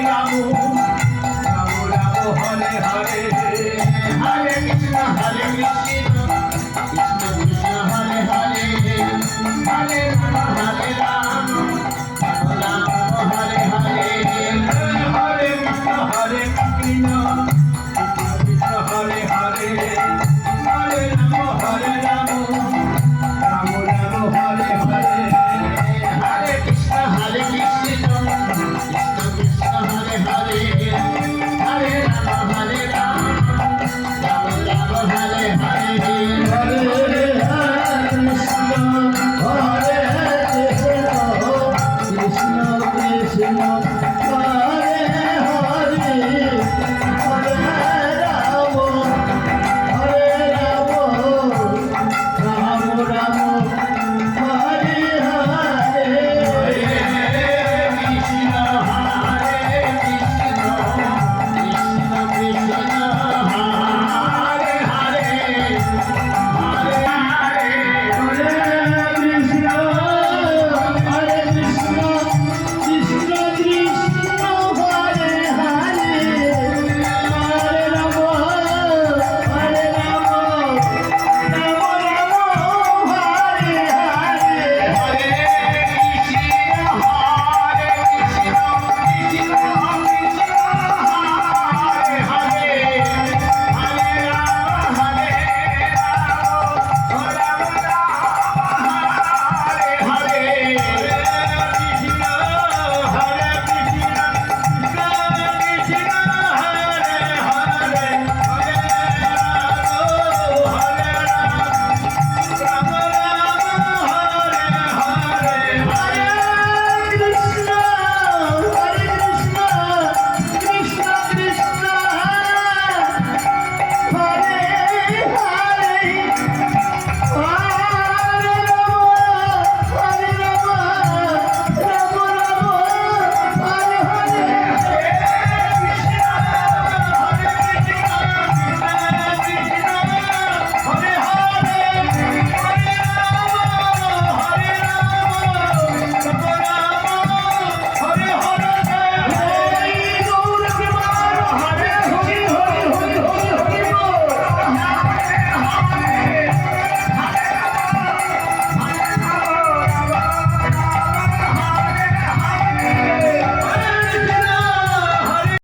Ram Ram Ram Hare Hare Hare Krishna Krishna Krishna Hare Hare Hare Ram Ram Hare Hare Hare Krishna Hare Krishna Krishna Hare Hare Hare Ram Ram Ram Hare Hare Hare Krishna Krishna Krishna Hare Hare Hare Ram Ram Ram Hare Hare Hare Krishna Krishna Krishna